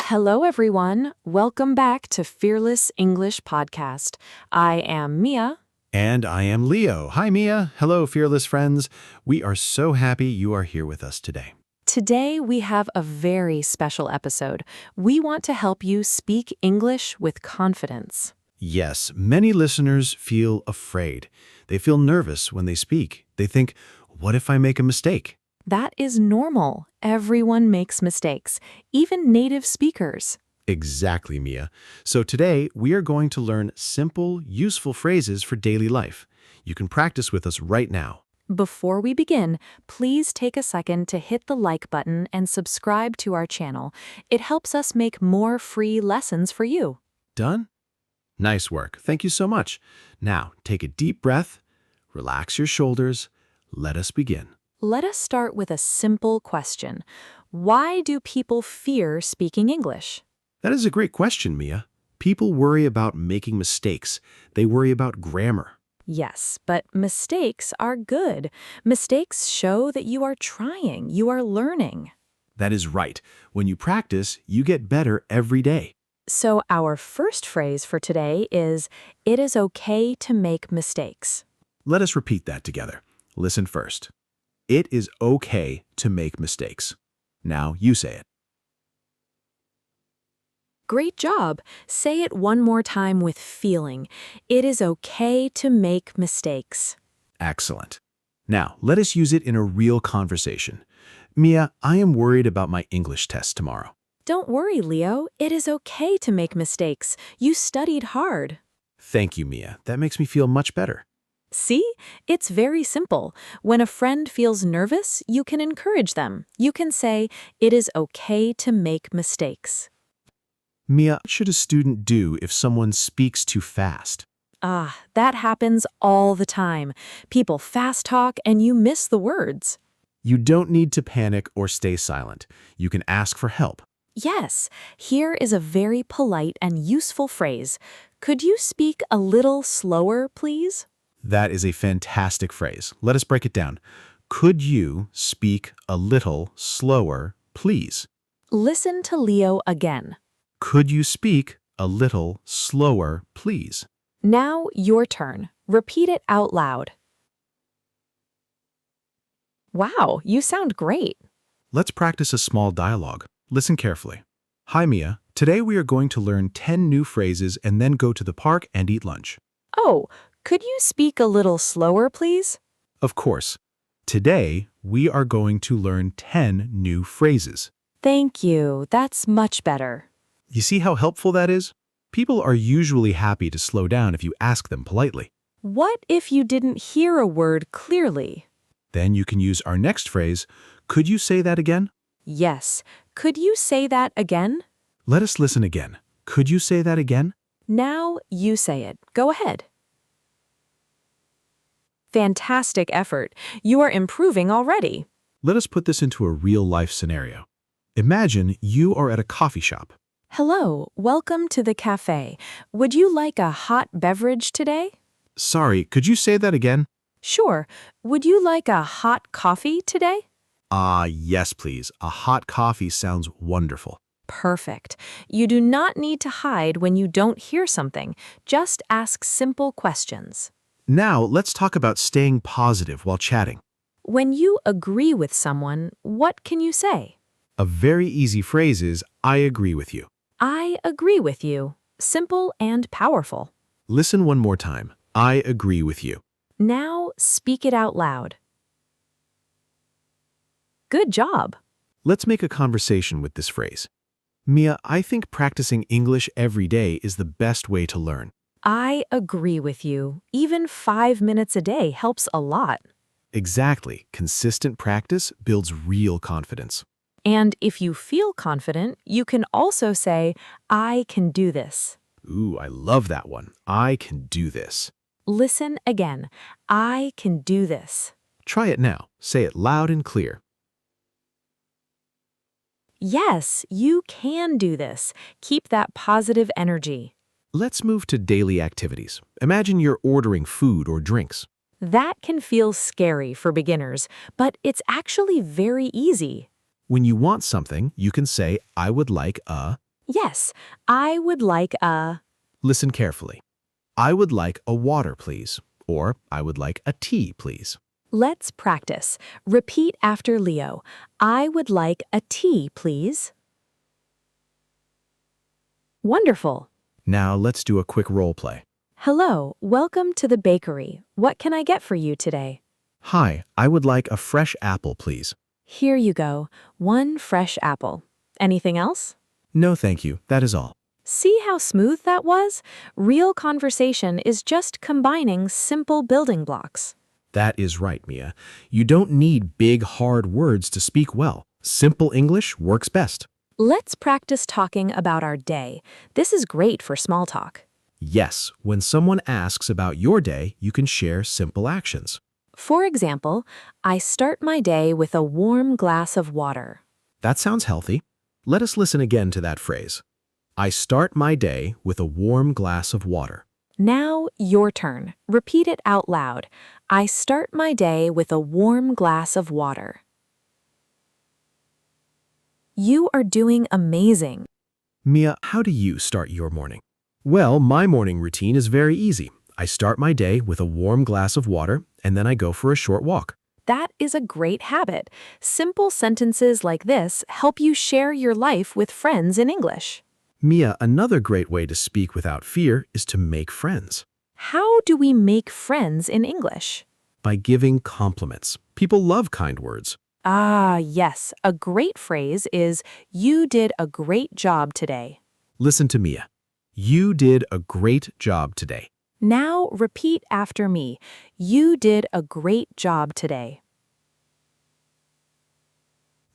Hello, everyone. Welcome back to Fearless English Podcast. I am Mia. And I am Leo. Hi, Mia. Hello, fearless friends. We are so happy you are here with us today. Today, we have a very special episode. We want to help you speak English with confidence. Yes, many listeners feel afraid. They feel nervous when they speak. They think, what if I make a mistake? That is normal. Everyone makes mistakes, even native speakers. Exactly, Mia. So today, we are going to learn simple, useful phrases for daily life. You can practice with us right now. Before we begin, please take a second to hit the like button and subscribe to our channel. It helps us make more free lessons for you. Done? Nice work. Thank you so much. Now, take a deep breath, relax your shoulders. Let us begin. Let us start with a simple question. Why do people fear speaking English? That is a great question, Mia. People worry about making mistakes. They worry about grammar. Yes, but mistakes are good. Mistakes show that you are trying, you are learning. That is right. When you practice, you get better every day. So our first phrase for today is, it is okay to make mistakes. Let us repeat that together. Listen first. It is okay to make mistakes. Now you say it. Great job. Say it one more time with feeling. It is okay to make mistakes. Excellent. Now, let us use it in a real conversation. Mia, I am worried about my English test tomorrow. Don't worry, Leo. It is okay to make mistakes. You studied hard. Thank you, Mia. That makes me feel much better. See? It's very simple. When a friend feels nervous, you can encourage them. You can say, it is okay to make mistakes. Mia, what should a student do if someone speaks too fast? That happens all the time. People fast talk and you miss the words. You don't need to panic or stay silent. You can ask for help. Yes, here is a very polite and useful phrase. Could you speak a little slower, please? That is a fantastic phrase. Let us break it down. Could you speak a little slower, please? Listen to Leo again. Could you speak a little slower, please? Now your turn. Repeat it out loud. Wow, you sound great. Let's practice a small dialogue. Listen carefully. Hi, Mia. Today we are going to learn 10 new phrases and then go to the park and eat lunch. Oh, could you speak a little slower, please? Of course. Today we are going to learn 10 new phrases. Thank you. That's much better. You see how helpful that is? People are usually happy to slow down if you ask them politely. What if you didn't hear a word clearly? Then you can use our next phrase, could you say that again? Yes. Could you say that again? Let us listen again. Could you say that again? Now you say it. Go ahead. Fantastic effort. You are improving already. Let us put this into a real-life scenario. Imagine you are at a coffee shop. Hello, welcome to the cafe. Would you like a hot beverage today? Sorry, could you say that again? Sure. Would you like a hot coffee today? Yes, please. A hot coffee sounds wonderful. Perfect. You do not need to hide when you don't hear something. Just ask simple questions. Now, let's talk about staying positive while chatting. When you agree with someone, what can you say? A very easy phrase is, I agree with you. I agree with you. Simple and powerful. Listen one more time. I agree with you. Now speak it out loud. Good job. Let's make a conversation with this phrase. Mia, I think practicing English every day is the best way to learn. I agree with you. Even 5 minutes a day helps a lot. Exactly. Consistent practice builds real confidence. And if you feel confident, you can also say, I can do this. Ooh, I love that one. I can do this. Listen again. I can do this. Try it now. Say it loud and clear. Yes, you can do this. Keep that positive energy. Let's move to daily activities. Imagine you're ordering food or drinks. That can feel scary for beginners, but it's actually very easy. When you want something, you can say, I would like a... Yes, I would like a. Listen carefully. I would like a water, please. Or I would like a tea, please. Let's practice. Repeat after Leo. I would like a tea, please. Wonderful. Now let's do a quick role play. Hello, welcome to the bakery. What can I get for you today? Hi, I would like a fresh apple, please. Here you go. One fresh apple. Anything else? No, thank you. That is all. See how smooth that was? Real conversation is just combining simple building blocks. That is right, Mia. You don't need big, hard words to speak well. Simple English works best. Let's practice talking about our day. This is great for small talk. Yes, when someone asks about your day, you can share simple actions. For example, I start my day with a warm glass of water. That sounds healthy. Let us listen again to that phrase. I start my day with a warm glass of water. Now, your turn. Repeat it out loud. I start my day with a warm glass of water. You are doing amazing. Mia, how do you start your morning? Well, my morning routine is very easy. I start my day with a warm glass of water, and then I go for a short walk. That is a great habit. Simple sentences like this help you share your life with friends in English. Mia, another great way to speak without fear is to make friends. How do we make friends in English? By giving compliments. People love kind words. Ah, yes. A great phrase is, you did a great job today. Listen to Mia. You did a great job today. Now repeat after me. You did a great job today.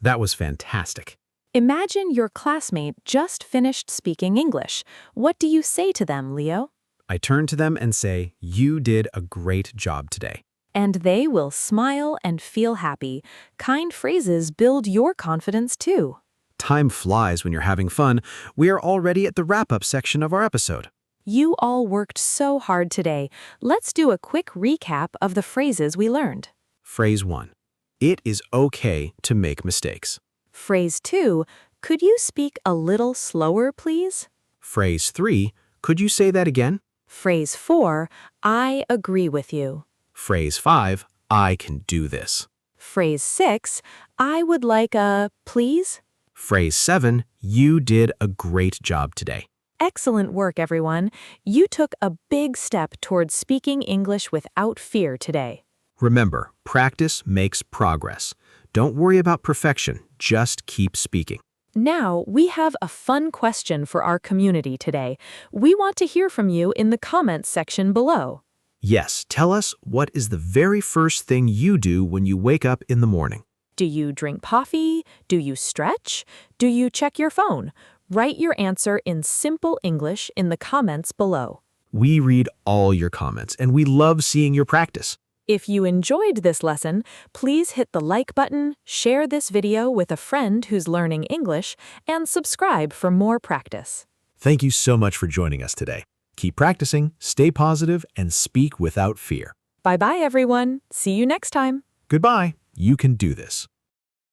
That was fantastic. Imagine your classmate just finished speaking English. What do you say to them, Leo? I turn to them and say, you did a great job today. And they will smile and feel happy. Kind phrases build your confidence too. Time flies when you're having fun. We are already at the wrap-up section of our episode. You all worked so hard today. Let's do a quick recap of the phrases we learned. Phrase 1. It is okay to make mistakes. Phrase 2. Could you speak a little slower, please? Phrase 3. Could you say that again? Phrase 4. I agree with you. Phrase 5. I can do this. Phrase 6. I would like a please. Phrase 7. You did a great job today. Excellent work, everyone. You took a big step towards speaking English without fear today. Remember, practice makes progress. Don't worry about perfection, just keep speaking. Now, we have a fun question for our community today. We want to hear from you in the comments section below. Yes, tell us what is the very first thing you do when you wake up in the morning. Do you drink coffee? Do you stretch? Do you check your phone? Write your answer in simple English in the comments below. We read all your comments, and we love seeing your practice. If you enjoyed this lesson, please hit the like button, share this video with a friend who's learning English, and subscribe for more practice. Thank you so much for joining us today. Keep practicing, stay positive, and speak without fear. Bye-bye, everyone. See you next time. Goodbye. You can do this.